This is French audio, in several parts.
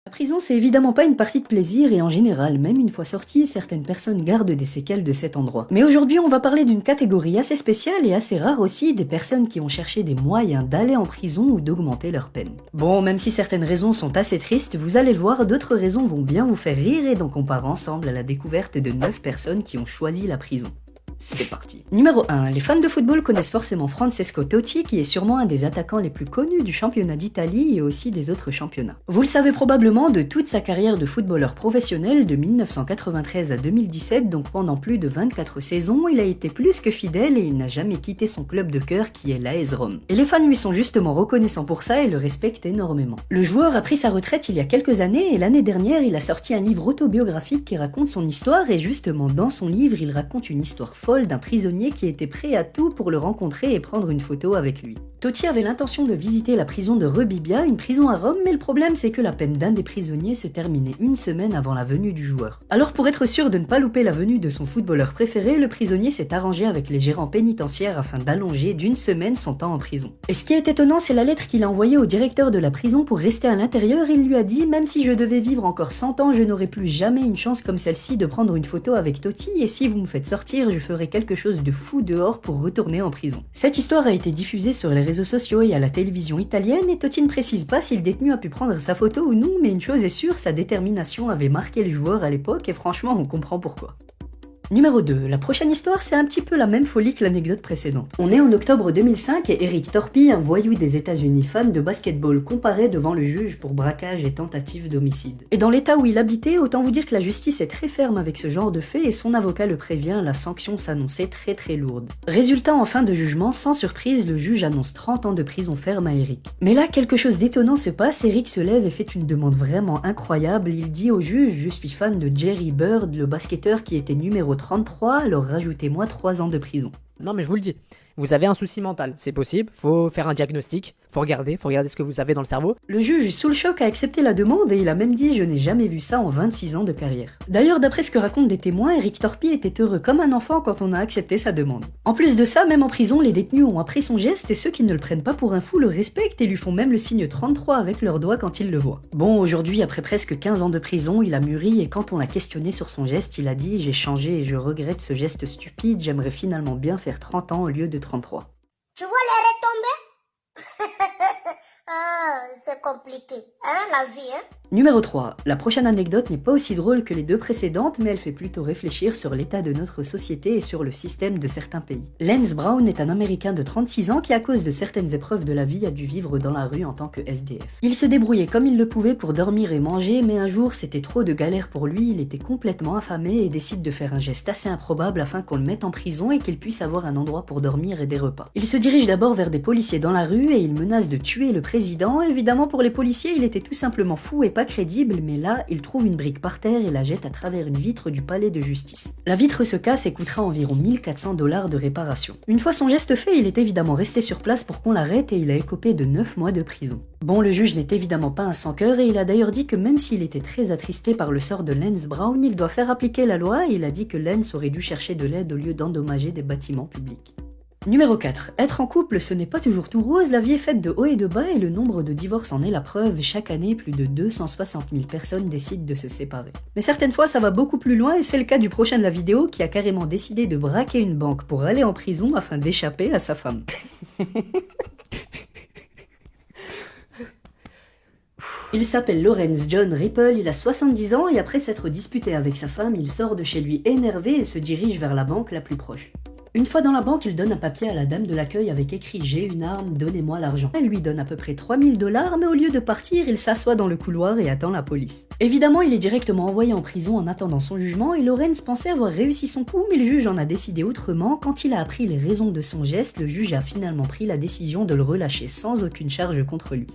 La prison, c'est évidemment pas une partie de plaisir et en général, même une fois sortie, certaines personnes gardent des séquelles de cet endroit. Mais aujourd'hui, on va parler d'une catégorie assez spéciale et assez rare aussi, des personnes qui ont cherché des moyens d'aller en prison ou d'augmenter leur peine. Bon, même si certaines raisons sont assez tristes, vous allez le voir, d'autres raisons vont bien vous faire rire et donc on part ensemble à la découverte de 9 personnes qui ont choisi la prison. C'est parti. Numéro 1. Les fans de football connaissent forcément Francesco Totti, qui est sûrement un des attaquants les plus connus du championnat d'Italie et aussi des autres championnats. Vous le savez probablement, de toute sa carrière de footballeur professionnel de 1993 à 2017, donc pendant plus de 24 saisons, il a été plus que fidèle et il n'a jamais quitté son club de cœur qui est l'AS Rome. Et les fans lui sont justement reconnaissants pour ça et le respectent énormément. Le joueur a pris sa retraite il y a quelques années et l'année dernière, il a sorti un livre autobiographique qui raconte son histoire et justement dans son livre, il raconte une histoire folle d'un prisonnier qui était prêt à tout pour le rencontrer et prendre une photo avec lui. Totti avait l'intention de visiter la prison de Rebibbia, une prison à Rome, mais le problème c'est que la peine d'un des prisonniers se terminait une semaine avant la venue du joueur. Alors pour être sûr de ne pas louper la venue de son footballeur préféré, le prisonnier s'est arrangé avec les gérants pénitentiaires afin d'allonger d'une semaine son temps en prison. Et ce qui est étonnant, c'est la lettre qu'il a envoyée au directeur de la prison pour rester à l'intérieur. Il lui a dit « Même si je devais vivre encore 100 ans, je n'aurais plus jamais une chance comme celle-ci de prendre une photo avec Totti et si vous me faites sortir, je ferai quelque chose de fou dehors pour retourner en prison. » Cette histoire a été diffusée sur les réseaux sociaux et à la télévision italienne et Totti ne précise pas si le détenu a pu prendre sa photo ou non, mais une chose est sûre, sa détermination avait marqué le joueur à l'époque et franchement on comprend pourquoi. Numéro 2. La prochaine histoire, c'est un petit peu la même folie que l'anecdote précédente. On est en octobre 2005 et Eric Torpy, un voyou des États-Unis fan de basketball, comparaît devant le juge pour braquage et tentative d'homicide. Et dans l'état où il habitait, autant vous dire que la justice est très ferme avec ce genre de fait et son avocat le prévient, la sanction s'annonçait très lourde. Résultat, en fin de jugement, sans surprise, le juge annonce 30 ans de prison ferme à Eric. Mais là, quelque chose d'étonnant se passe, Eric se lève et fait une demande vraiment incroyable. Il dit au juge « Je suis fan de Jerry Bird, le basketteur qui était numéro 33, alors rajoutez-moi 3 ans de prison. » Non mais je vous le dis, vous avez un souci mental, c'est possible, faut faire un diagnostic, faut regarder ce que vous avez dans le cerveau. Le juge, sous le choc, a accepté la demande et il a même dit « Je n'ai jamais vu ça en 26 ans de carrière ». D'ailleurs, d'après ce que racontent des témoins, Eric Torpy était heureux comme un enfant quand on a accepté sa demande. En plus de ça, même en prison, les détenus ont appris son geste et ceux qui ne le prennent pas pour un fou le respectent et lui font même le signe 33 avec leurs doigts quand ils le voient. Bon, aujourd'hui, après presque 15 ans de prison, il a mûri et quand on l'a questionné sur son geste, il a dit « J'ai changé et je regrette ce geste stupide, j'aimerais finalement bien faire 30 ans au lieu de 33. » Tu vois les retombées? Ah, c'est compliqué, hein, la vie, hein? Numéro 3. La prochaine anecdote n'est pas aussi drôle que les deux précédentes, mais elle fait plutôt réfléchir sur l'état de notre société et sur le système de certains pays. Lance Brown est un Américain de 36 ans qui, à cause de certaines épreuves de la vie, a dû vivre dans la rue en tant que SDF. Il se débrouillait comme il le pouvait pour dormir et manger, mais un jour, c'était trop de galère pour lui, il était complètement affamé et décide de faire un geste assez improbable afin qu'on le mette en prison et qu'il puisse avoir un endroit pour dormir et des repas. Il se dirige d'abord vers des policiers dans la rue et il menace de tuer le président. Évidemment, pour les policiers, il était tout simplement fou et pas crédible, mais là, il trouve une brique par terre et la jette à travers une vitre du palais de justice. La vitre se casse et coûtera environ 1400 $ de réparation. Une fois son geste fait, il est évidemment resté sur place pour qu'on l'arrête et il a écopé de 9 mois de prison. Bon, le juge n'est évidemment pas un sans-cœur et il a d'ailleurs dit que même s'il était très attristé par le sort de Lance Brown, il doit faire appliquer la loi et il a dit que Lance aurait dû chercher de l'aide au lieu d'endommager des bâtiments publics. Numéro 4. Être en couple, ce n'est pas toujours tout rose, la vie est faite de hauts et de bas et le nombre de divorces en est la preuve. Chaque année, plus de 260 000 personnes décident de se séparer. Mais certaines fois, ça va beaucoup plus loin et c'est le cas du prochain de la vidéo qui a carrément décidé de braquer une banque pour aller en prison afin d'échapper à sa femme. Il s'appelle Lawrence John Ripple, il a 70 ans et après s'être disputé avec sa femme, il sort de chez lui énervé et se dirige vers la banque la plus proche. Une fois dans la banque, il donne un papier à la dame de l'accueil avec écrit « J'ai une arme, donnez-moi l'argent ». Elle lui donne à peu près 3000 $, mais au lieu de partir, il s'assoit dans le couloir et attend la police. Évidemment, il est directement envoyé en prison en attendant son jugement et Lawrence pensait avoir réussi son coup, mais le juge en a décidé autrement. Quand il a appris les raisons de son geste, le juge a finalement pris la décision de le relâcher sans aucune charge contre lui.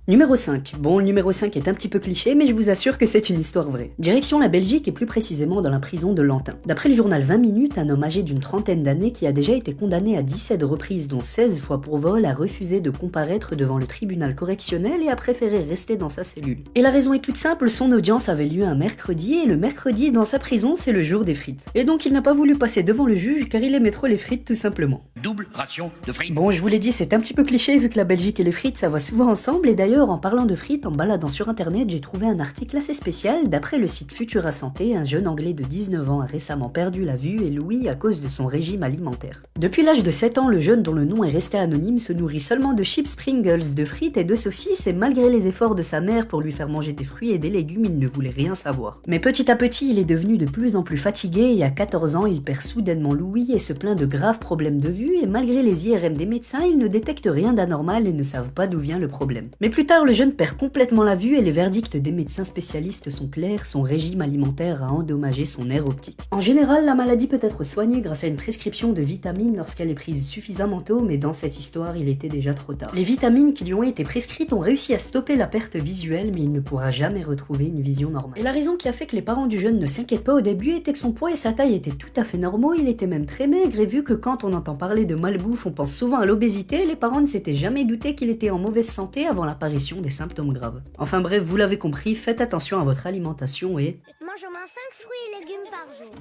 Numéro 5. Bon, le numéro 5 est un petit peu cliché, mais je vous assure que c'est une histoire vraie. Direction la Belgique et plus précisément dans la prison de Lantin. D'après le journal 20 minutes, un homme âgé d'une trentaine d'années qui a déjà été condamné à 17 reprises, dont 16 fois pour vol, a refusé de comparaître devant le tribunal correctionnel et a préféré rester dans sa cellule. Et la raison est toute simple, son audience avait lieu un mercredi et le mercredi dans sa prison, c'est le jour des frites. Et donc il n'a pas voulu passer devant le juge car il aimait trop les frites tout simplement. Double ration de frites. Bon, je vous l'ai dit, c'est un petit peu cliché vu que la Belgique et les frites ça va souvent ensemble et d'ailleurs D'ailleurs, en parlant de frites, en baladant sur internet, j'ai trouvé un article assez spécial. D'après le site Futura Santé, un jeune anglais de 19 ans a récemment perdu la vue et l'ouïe à cause de son régime alimentaire. Depuis l'âge de 7 ans, le jeune dont le nom est resté anonyme se nourrit seulement de chips Pringles, de frites et de saucisses, et malgré les efforts de sa mère pour lui faire manger des fruits et des légumes, il ne voulait rien savoir. Mais petit à petit, il est devenu de plus en plus fatigué et à 14 ans, il perd soudainement l'ouïe et se plaint de graves problèmes de vue, et malgré les IRM des médecins, ils ne détectent rien d'anormal et ne savent pas d'où vient le problème. Mais plus tard, le jeune perd complètement la vue et les verdicts des médecins spécialistes sont clairs, son régime alimentaire a endommagé son nerf optique. En général, la maladie peut être soignée grâce à une prescription de vitamines lorsqu'elle est prise suffisamment tôt, mais dans cette histoire, il était déjà trop tard. Les vitamines qui lui ont été prescrites ont réussi à stopper la perte visuelle, mais il ne pourra jamais retrouver une vision normale. Et la raison qui a fait que les parents du jeune ne s'inquiètent pas au début était que son poids et sa taille étaient tout à fait normaux, il était même très maigre, et vu que quand on entend parler de malbouffe, on pense souvent à l'obésité, les parents ne s'étaient jamais doutés qu'il était en mauvaise santé avant l'apparition des symptômes graves. Enfin bref, vous l'avez compris, faites attention à votre alimentation et... Mange au moins 5 fruits et légumes par jour.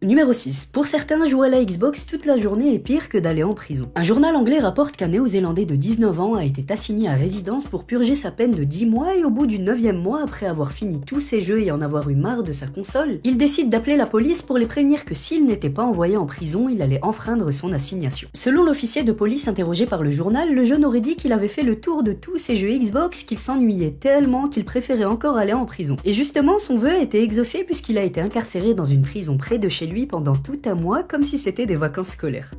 Numéro 6. Pour certains, jouer à la Xbox toute la journée est pire que d'aller en prison. Un journal anglais rapporte qu'un néo-zélandais de 19 ans a été assigné à résidence pour purger sa peine de 10 mois et au bout du 9e mois, après avoir fini tous ses jeux et en avoir eu marre de sa console, il décide d'appeler la police pour les prévenir que s'il n'était pas envoyé en prison, il allait enfreindre son assignation. Selon l'officier de police interrogé par le journal, le jeune aurait dit qu'il avait fait le tour de tous ses jeux Xbox, qu'il s'ennuyait tellement qu'il préférait encore aller en prison. Et justement, son vœu a été exaucé puisqu'il a été incarcéré dans une prison près de chez lui pendant tout un mois comme si c'était des vacances scolaires.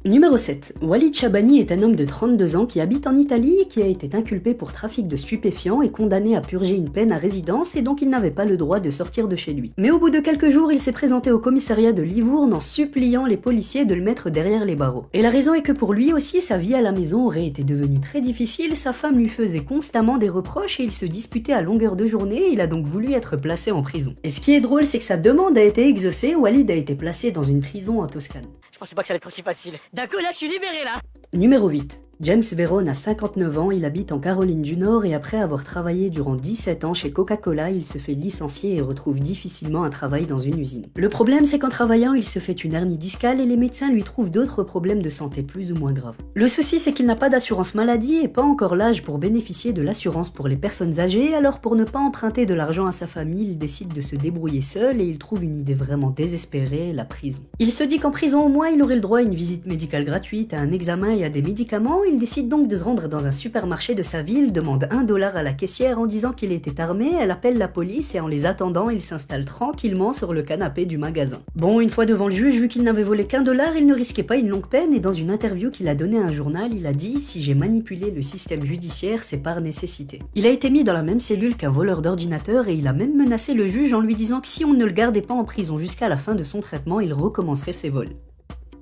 Numéro 7. Walid Chabani est un homme de 32 ans qui habite en Italie et qui a été inculpé pour trafic de stupéfiants et condamné à purger une peine à résidence et donc il n'avait pas le droit de sortir de chez lui. Mais au bout de quelques jours, il s'est présenté au commissariat de Livourne en suppliant les policiers de le mettre derrière les barreaux. Et la raison est que pour lui aussi, sa vie à la maison aurait été devenue très difficile, sa femme lui faisait constamment des reproches et ils se disputaient à longueur de journée, il a donc voulu être placé en prison. Et ce qui est drôle, c'est que sa demande a été exaucée, Walid a été placé dans une prison en Toscane. Je pensais pas que ça allait être aussi facile. D'un coup, là, je suis libéré, là. Numéro 8. James Veron a 59 ans, il habite en Caroline du Nord et après avoir travaillé durant 17 ans chez Coca-Cola, il se fait licencier et retrouve difficilement un travail dans une usine. Le problème, c'est qu'en travaillant, il se fait une hernie discale et les médecins lui trouvent d'autres problèmes de santé plus ou moins graves. Le souci, c'est qu'il n'a pas d'assurance maladie et pas encore l'âge pour bénéficier de l'assurance pour les personnes âgées, alors pour ne pas emprunter de l'argent à sa famille, il décide de se débrouiller seul et il trouve une idée vraiment désespérée, la prison. Il se dit qu'en prison, au moins, il aurait le droit à une visite médicale gratuite, à un examen et à des médicaments. Il décide donc de se rendre dans un supermarché de sa ville, demande $1 à la caissière en disant qu'il était armé, elle appelle la police et en les attendant, il s'installe tranquillement sur le canapé du magasin. Bon, une fois devant le juge, vu qu'il n'avait volé qu'$1, il ne risquait pas une longue peine et dans une interview qu'il a donnée à un journal, il a dit « Si j'ai manipulé le système judiciaire, c'est par nécessité ». Il a été mis dans la même cellule qu'un voleur d'ordinateur et il a même menacé le juge en lui disant que si on ne le gardait pas en prison jusqu'à la fin de son traitement, il recommencerait ses vols.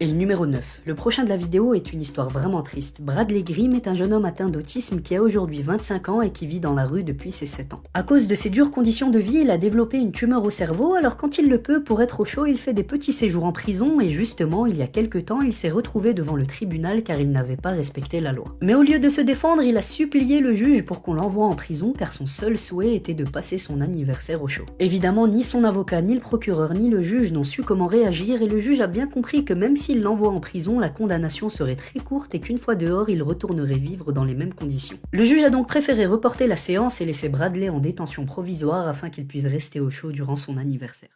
Et le numéro 9. Le prochain de la vidéo est une histoire vraiment triste. Bradley Grimm est un jeune homme atteint d'autisme qui a aujourd'hui 25 ans et qui vit dans la rue depuis ses 7 ans. À cause de ses dures conditions de vie, il a développé une tumeur au cerveau, alors quand il le peut, pour être au chaud, il fait des petits séjours en prison et justement, il y a quelques temps, il s'est retrouvé devant le tribunal car il n'avait pas respecté la loi. Mais au lieu de se défendre, il a supplié le juge pour qu'on l'envoie en prison car son seul souhait était de passer son anniversaire au chaud. Évidemment, ni son avocat, ni le procureur, ni le juge n'ont su comment réagir et le juge a bien compris que même s'il l'envoie en prison, la condamnation serait très courte et qu'une fois dehors, il retournerait vivre dans les mêmes conditions. Le juge a donc préféré reporter la séance et laisser Bradley en détention provisoire afin qu'il puisse rester au chaud durant son anniversaire.